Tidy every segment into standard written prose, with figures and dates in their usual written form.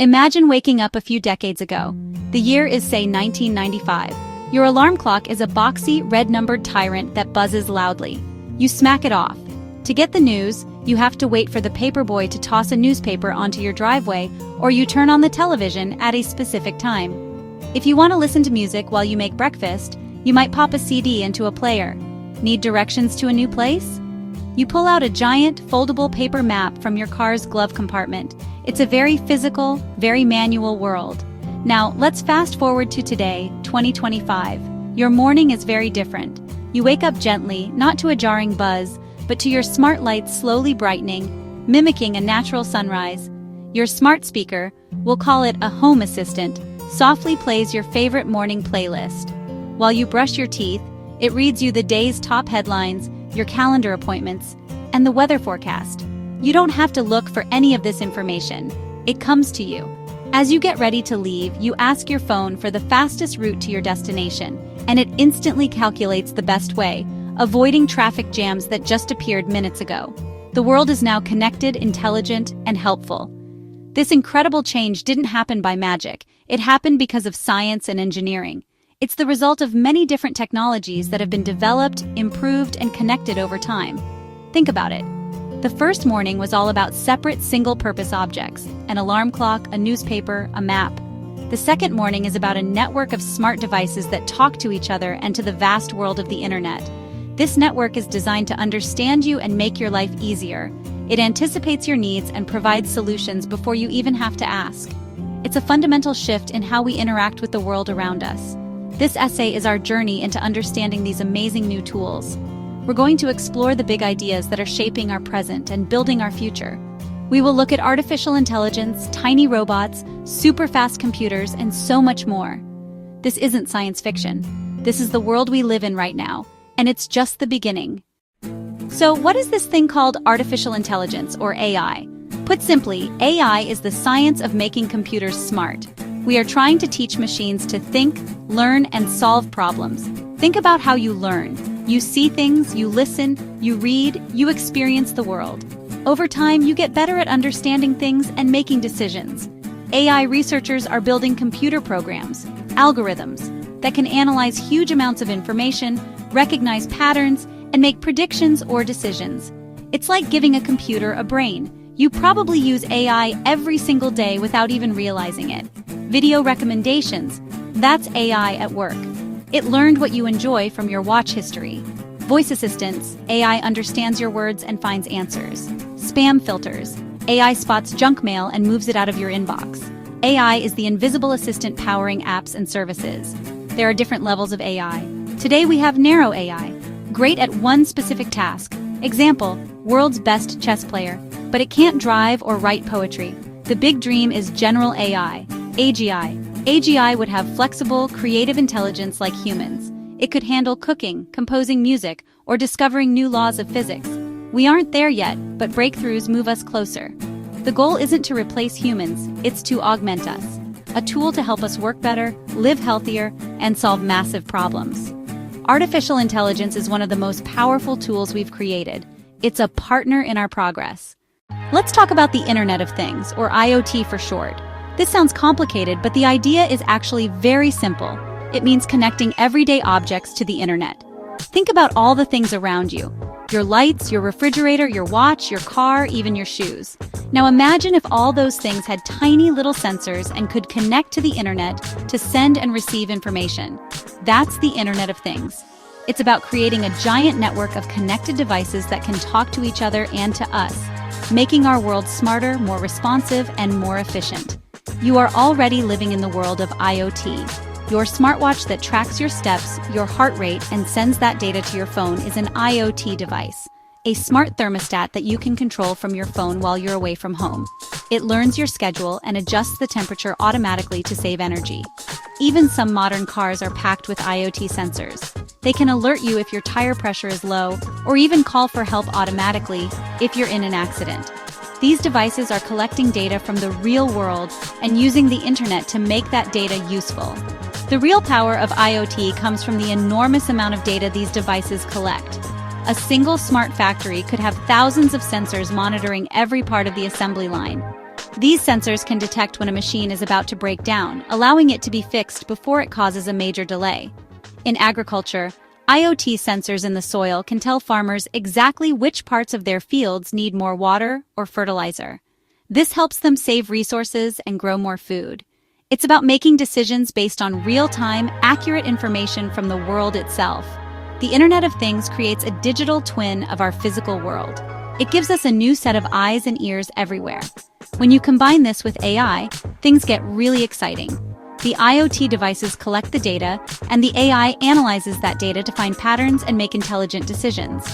Imagine waking up a few decades ago. The year is, say, 1995. Your alarm clock is a boxy, red-numbered tyrant that buzzes loudly. You smack it off. To get the news, you have to wait for the paperboy to toss a newspaper onto your driveway, or you turn on the television at a specific time. If you want to listen to music while you make breakfast, you might pop a CD into a player. Need directions to a new place? You pull out a giant, foldable paper map from your car's glove compartment. It's a very physical, very manual world. Now, let's fast forward to today, 2025. Your morning is very different. You wake up gently, not to a jarring buzz, but to your smart lights slowly brightening, mimicking a natural sunrise. Your smart speaker, we'll call it a home assistant, softly plays your favorite morning playlist. While you brush your teeth, it reads you the day's top headlines, your calendar appointments, and the weather forecast. You don't have to look for any of this information. It comes to you. As you get ready to leave, you ask your phone for the fastest route to your destination, and it instantly calculates the best way, avoiding traffic jams that just appeared minutes ago. The world is now connected, intelligent, and helpful. This incredible change didn't happen by magic. It happened because of science and engineering. It's the result of many different technologies that have been developed, improved, and connected over time. Think about it. The first morning was all about separate single-purpose objects, an alarm clock, a newspaper, a map. The second morning is about a network of smart devices that talk to each other and to the vast world of the internet. This network is designed to understand you and make your life easier. It anticipates your needs and provides solutions before you even have to ask. It's a fundamental shift in how we interact with the world around us. This essay is our journey into understanding these amazing new tools. We're going to explore the big ideas that are shaping our present and building our future. We will look at artificial intelligence, tiny robots, super-fast computers, and so much more. This isn't science fiction. This is the world we live in right now, and it's just the beginning. So, what is this thing called artificial intelligence, or AI? Put simply, AI is the science of making computers smart. We are trying to teach machines to think, learn, and solve problems. Think about how you learn. You see things, you listen, you read, you experience the world. Over time, you get better at understanding things and making decisions. AI researchers are building computer programs, algorithms, that can analyze huge amounts of information, recognize patterns, and make predictions or decisions. It's like giving a computer a brain. You probably use AI every single day without even realizing it. Video recommendations, that's AI at work. It learned what you enjoy from your watch history. Voice assistants, AI understands your words and finds answers. Spam filters, AI spots junk mail and moves it out of your inbox. AI is the invisible assistant powering apps and services. There are different levels of AI. Today we have narrow AI, great at one specific task. Example, world's best chess player, but it can't drive or write poetry. The big dream is general AI, AGI. AGI would have flexible, creative intelligence like humans. It could handle cooking, composing music, or discovering new laws of physics. We aren't there yet, but breakthroughs move us closer. The goal isn't to replace humans, it's to augment us. A tool to help us work better, live healthier, and solve massive problems. Artificial intelligence is one of the most powerful tools we've created. It's a partner in our progress. Let's talk about the Internet of Things, or IoT for short. This sounds complicated, but the idea is actually very simple. It means connecting everyday objects to the internet. Think about all the things around you. Your lights, your refrigerator, your watch, your car, even your shoes. Now imagine if all those things had tiny little sensors and could connect to the internet to send and receive information. That's the Internet of Things. It's about creating a giant network of connected devices that can talk to each other and to us, making our world smarter, more responsive, and more efficient. You are already living in the world of IoT. Your smartwatch that tracks your steps, your heart rate, and sends that data to your phone is an IoT device, a smart thermostat that you can control from your phone while you're away from home. It learns your schedule and adjusts the temperature automatically to save energy. Even some modern cars are packed with IoT sensors. They can alert you if your tire pressure is low, or even call for help automatically if you're in an accident. These devices are collecting data from the real world and using the internet to make that data useful. The real power of IoT comes from the enormous amount of data these devices collect. A single smart factory could have thousands of sensors monitoring every part of the assembly line. These sensors can detect when a machine is about to break down, allowing it to be fixed before it causes a major delay. In agriculture, IoT sensors in the soil can tell farmers exactly which parts of their fields need more water or fertilizer. This helps them save resources and grow more food. It's about making decisions based on real-time, accurate information from the world itself. The Internet of Things creates a digital twin of our physical world. It gives us a new set of eyes and ears everywhere. When you combine this with AI, things get really exciting. The IoT devices collect the data, and the AI analyzes that data to find patterns and make intelligent decisions.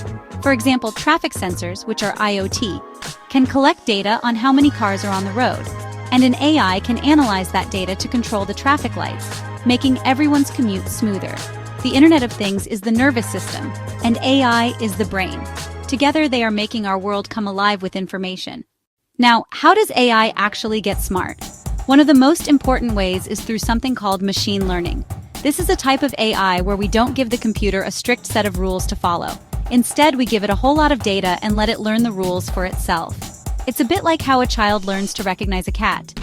For example, traffic sensors, which are IoT, can collect data on how many cars are on the road, and an AI can analyze that data to control the traffic lights, making everyone's commute smoother. The Internet of Things is the nervous system, and AI is the brain. Together, they are making our world come alive with information. Now, how does AI actually get smart? One of the most important ways is through something called machine learning. This is a type of AI where we don't give the computer a strict set of rules to follow. Instead, we give it a whole lot of data and let it learn the rules for itself. It's a bit like how a child learns to recognize a cat.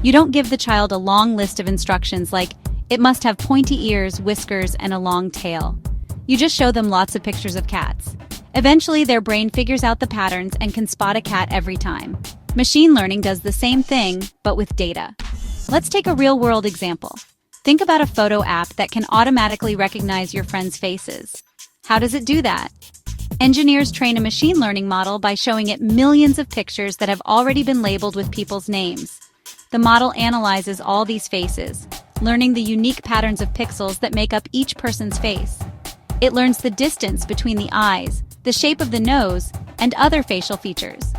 You don't give the child a long list of instructions like, it must have pointy ears, whiskers, and a long tail. You just show them lots of pictures of cats. Eventually, their brain figures out the patterns and can spot a cat every time. Machine learning does the same thing, but with data. Let's take a real-world example. Think about a photo app that can automatically recognize your friends' faces. How does it do that? Engineers train a machine learning model by showing it millions of pictures that have already been labeled with people's names. The model analyzes all these faces, learning the unique patterns of pixels that make up each person's face. It learns the distance between the eyes, the shape of the nose, and other facial features.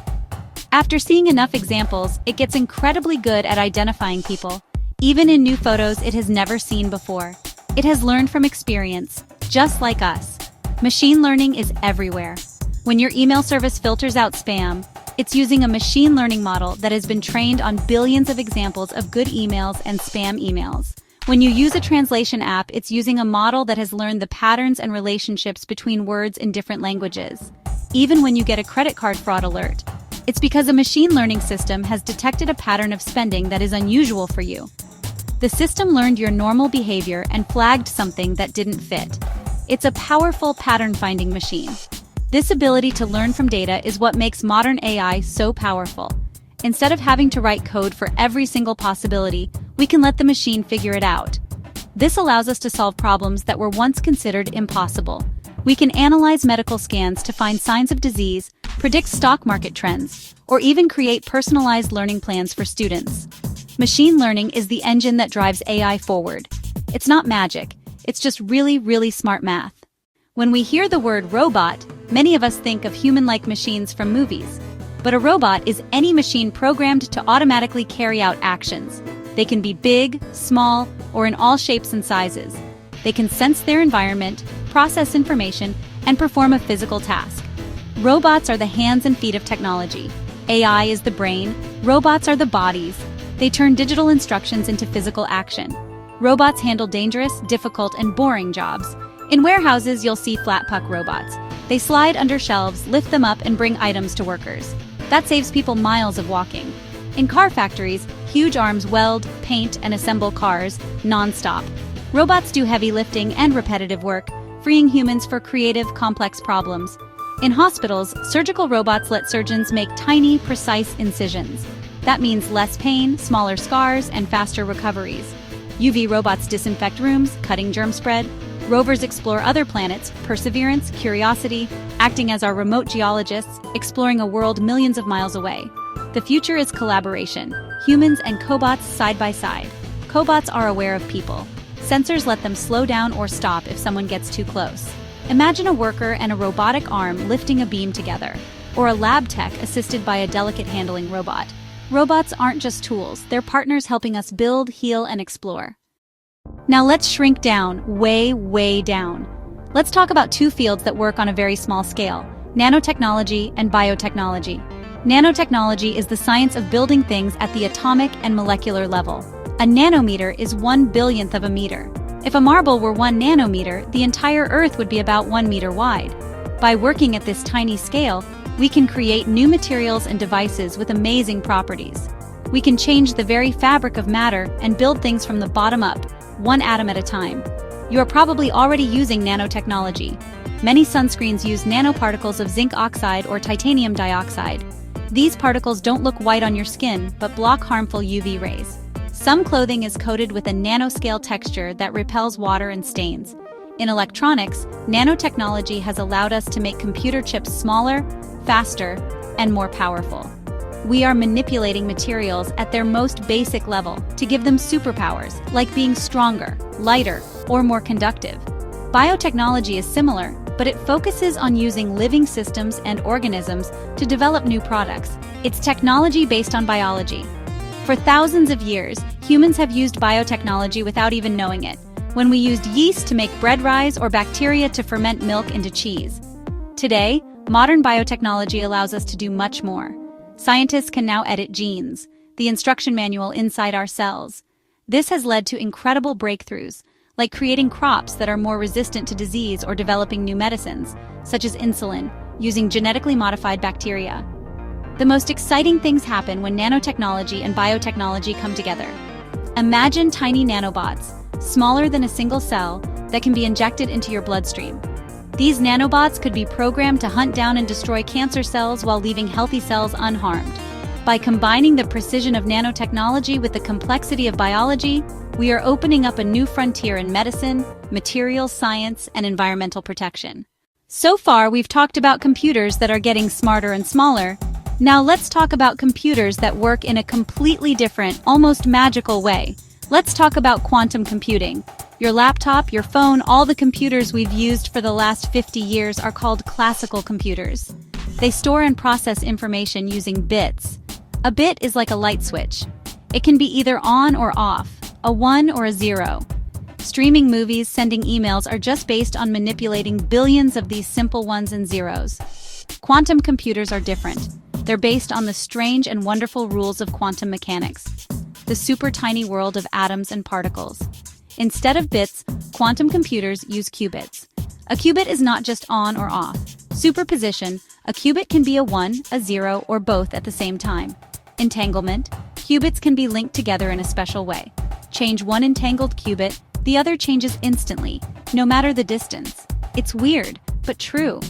After seeing enough examples, it gets incredibly good at identifying people, even in new photos it has never seen before. It has learned from experience, just like us. Machine learning is everywhere. When your email service filters out spam, it's using a machine learning model that has been trained on billions of examples of good emails and spam emails. When you use a translation app, it's using a model that has learned the patterns and relationships between words in different languages. Even when you get a credit card fraud alert, it's because a machine learning system has detected a pattern of spending that is unusual for you. The system learned your normal behavior and flagged something that didn't fit. It's a powerful pattern-finding machine. This ability to learn from data is what makes modern AI so powerful. Instead of having to write code for every single possibility, we can let the machine figure it out. This allows us to solve problems that were once considered impossible. We can analyze medical scans to find signs of disease, predict stock market trends, or even create personalized learning plans for students. Machine learning is the engine that drives AI forward. It's not magic, it's just really, really smart math. When we hear the word robot, many of us think of human-like machines from movies. But a robot is any machine programmed to automatically carry out actions. They can be big, small, or in all shapes and sizes. They can sense their environment, process information, and perform a physical task. Robots are the hands and feet of technology. AI is the brain. Robots are the bodies. They turn digital instructions into physical action. Robots handle dangerous, difficult, and boring jobs. In warehouses, you'll see flat puck robots. They slide under shelves, lift them up, and bring items to workers. That saves people miles of walking. In car factories, huge arms weld, paint, and assemble cars non-stop. Robots do heavy lifting and repetitive work, freeing humans for creative, complex problems. In hospitals, surgical robots let surgeons make tiny, precise incisions. That means less pain, smaller scars, and faster recoveries. UV robots disinfect rooms, cutting germ spread. Rovers explore other planets, Perseverance, Curiosity, acting as our remote geologists, exploring a world millions of miles away. The future is collaboration, humans and cobots side by side. Cobots are aware of people. Sensors let them slow down or stop if someone gets too close. Imagine a worker and a robotic arm lifting a beam together, or a lab tech assisted by a delicate handling robot. Robots aren't just tools, they're partners helping us build, heal, and explore. Now let's shrink down, way down. Let's talk about two fields that work on a very small scale: nanotechnology and biotechnology. Nanotechnology is the science of building things at the atomic and molecular level. A nanometer is 1/1000th of a meter. If a marble were 1 nanometer, the entire Earth would be about 1 meter wide. By working at this tiny scale, we can create new materials and devices with amazing properties. We can change the very fabric of matter and build things from the bottom up, one atom at a time. You are probably already using nanotechnology. Many sunscreens use nanoparticles of zinc oxide or titanium dioxide. These particles don't look white on your skin, but block harmful UV rays. Some clothing is coated with a nanoscale texture that repels water and stains. In electronics, nanotechnology has allowed us to make computer chips smaller, faster, and more powerful. We are manipulating materials at their most basic level to give them superpowers, like being stronger, lighter, or more conductive. Biotechnology is similar, but it focuses on using living systems and organisms to develop new products. It's technology based on biology. For thousands of years, humans have used biotechnology without even knowing it, when we used yeast to make bread rise or bacteria to ferment milk into cheese. Today, modern biotechnology allows us to do much more. Scientists can now edit genes, the instruction manual inside our cells. This has led to incredible breakthroughs, like creating crops that are more resistant to disease or developing new medicines, such as insulin, using genetically modified bacteria. The most exciting things happen when nanotechnology and biotechnology come together. Imagine tiny nanobots, smaller than a single cell, that can be injected into your bloodstream. These nanobots could be programmed to hunt down and destroy cancer cells while leaving healthy cells unharmed. By combining the precision of nanotechnology with the complexity of biology, we are opening up a new frontier in medicine, materials science, and environmental protection. So far, we've talked about computers that are getting smarter and smaller. Now let's talk about computers that work in a completely different, almost magical way. Let's talk about quantum computing. Your laptop, your phone, all the computers we've used for the last 50 years are called classical computers. They store and process information using bits. A bit is like a light switch. It can be either on or off, a 1 or a 0. Streaming movies, sending emails are just based on manipulating billions of these simple ones and zeros. Quantum computers are different. They're based on the strange and wonderful rules of quantum mechanics, the super tiny world of atoms and particles. Instead of bits, quantum computers use qubits. A qubit is not just on or off. Superposition, a qubit can be a 1, a 0, or both at the same time. Entanglement, qubits can be linked together in a special way. Change one entangled qubit, the other changes instantly, no matter the distance. It's weird, but true.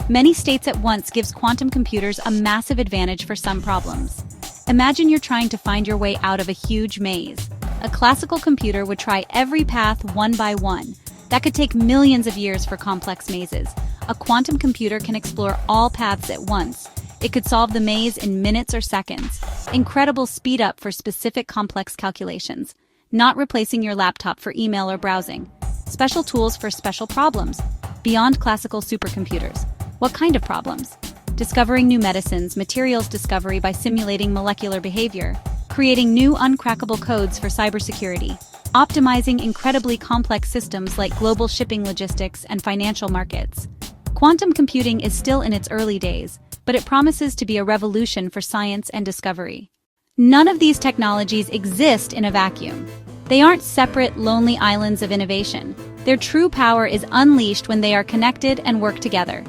Many states at once gives quantum computers a massive advantage for some problems. Imagine you're trying to find your way out of a huge maze. A classical computer would try every path one by one. That could take millions of years for complex mazes. A quantum computer can explore all paths at once. It could solve the maze in minutes or seconds. Incredible speed up for specific complex calculations. Not replacing your laptop for email or browsing. Special tools for special problems. Beyond classical supercomputers. What kind of problems? Discovering new medicines, materials discovery by simulating molecular behavior. Creating new uncrackable codes for cybersecurity. Optimizing incredibly complex systems like global shipping logistics and financial markets. Quantum computing is still in its early days, but it promises to be a revolution for science and discovery. None of these technologies exist in a vacuum. They aren't separate, lonely islands of innovation. Their true power is unleashed when they are connected and work together.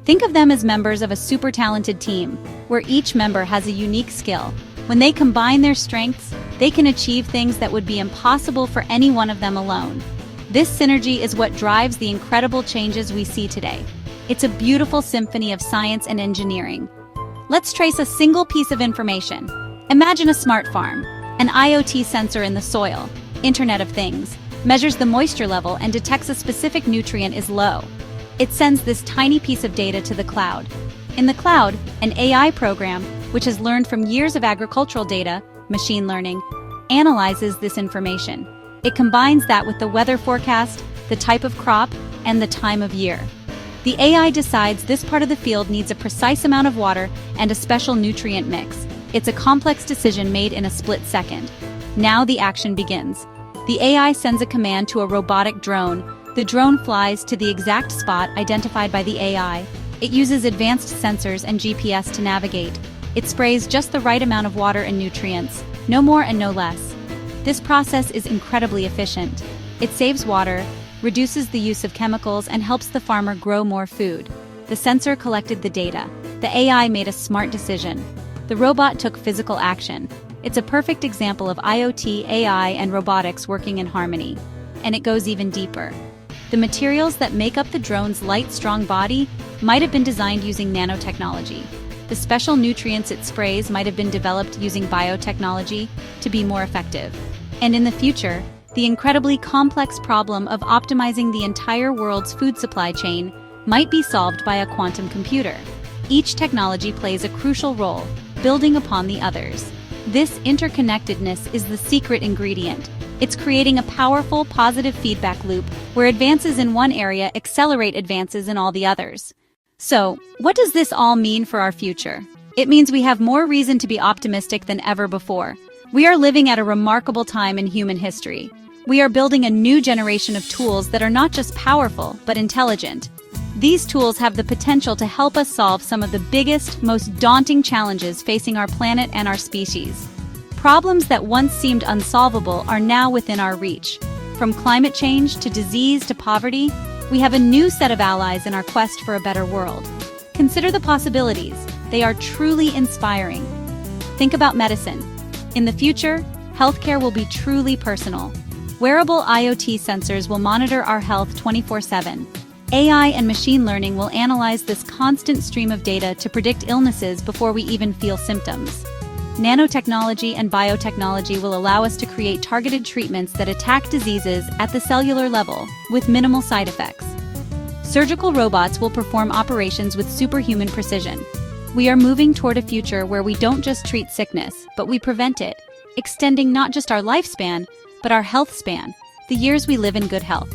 Think of them as members of a super talented team, where each member has a unique skill. When they combine their strengths, they can achieve things that would be impossible for any one of them alone. This synergy is what drives the incredible changes we see today. It's a beautiful symphony of science and engineering. Let's trace a single piece of information. Imagine a smart farm. An IoT sensor in the soil, Internet of Things, measures the moisture level and detects a specific nutrient is low. It sends this tiny piece of data to the cloud. In the cloud, an AI program, which has learned from years of agricultural data, machine learning, analyzes this information. It combines that with the weather forecast, the type of crop, and the time of year. The AI decides this part of the field needs a precise amount of water and a special nutrient mix. It's a complex decision made in a split second. Now the action begins. The AI sends a command to a robotic drone. The drone flies to the exact spot identified by the AI. It uses advanced sensors and GPS to navigate. It sprays just the right amount of water and nutrients, no more and no less. This process is incredibly efficient. It saves water, reduces the use of chemicals, and helps the farmer grow more food. The sensor collected the data. The AI made a smart decision. The robot took physical action. It's a perfect example of IoT, AI, and robotics working in harmony. And it goes even deeper. The materials that make up the drone's light, strong body might have been designed using nanotechnology. The special nutrients it sprays might have been developed using biotechnology to be more effective. And in the future, the incredibly complex problem of optimizing the entire world's food supply chain might be solved by a quantum computer. Each technology plays a crucial role, building upon the others. This interconnectedness is the secret ingredient. It's creating a powerful, positive feedback loop where advances in one area accelerate advances in all the others. So, what does this all mean for our future? It means we have more reason to be optimistic than ever before. We are living at a remarkable time in human history. We are building a new generation of tools that are not just powerful, but intelligent. These tools have the potential to help us solve some of the biggest, most daunting challenges facing our planet and our species. Problems that once seemed unsolvable are now within our reach. From climate change to disease to poverty, we have a new set of allies in our quest for a better world. Consider the possibilities. They are truly inspiring. Think about medicine. In the future, healthcare will be truly personal. Wearable IoT sensors will monitor our health 24/7. AI and machine learning will analyze this constant stream of data to predict illnesses before we even feel symptoms. Nanotechnology and biotechnology will allow us to create targeted treatments that attack diseases at the cellular level with minimal side effects. Surgical robots will perform operations with superhuman precision. We are moving toward a future where we don't just treat sickness, but we prevent it, extending not just our lifespan, but our health span, the years we live in good health.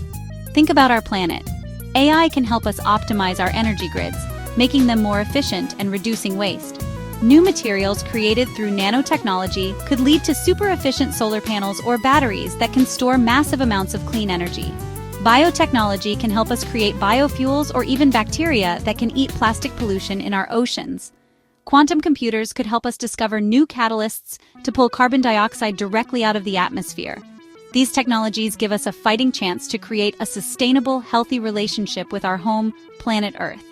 Think about our planet. AI can help us optimize our energy grids, making them more efficient and reducing waste. New materials created through nanotechnology could lead to super-efficient solar panels or batteries that can store massive amounts of clean energy. Biotechnology can help us create biofuels or even bacteria that can eat plastic pollution in our oceans. Quantum computers could help us discover new catalysts to pull carbon dioxide directly out of the atmosphere. These technologies give us a fighting chance to create a sustainable, healthy relationship with our home, planet Earth.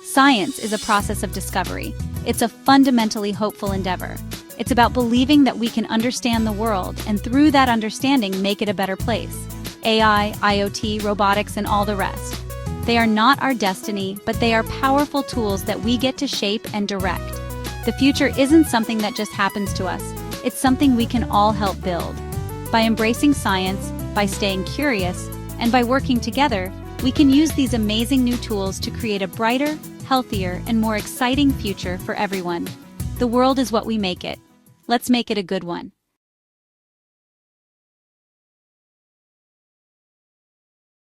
Science is a process of discovery. It's a fundamentally hopeful endeavor. It's about believing that we can understand the world and through that understanding make it a better place. AI, IoT, robotics, and all the rest. They are not our destiny, but they are powerful tools that we get to shape and direct. The future isn't something that just happens to us. It's something we can all help build. By embracing science, by staying curious, and by working together, we can use these amazing new tools to create a brighter, healthier, and more exciting future for everyone. The world is what we make it. Let's make it a good one.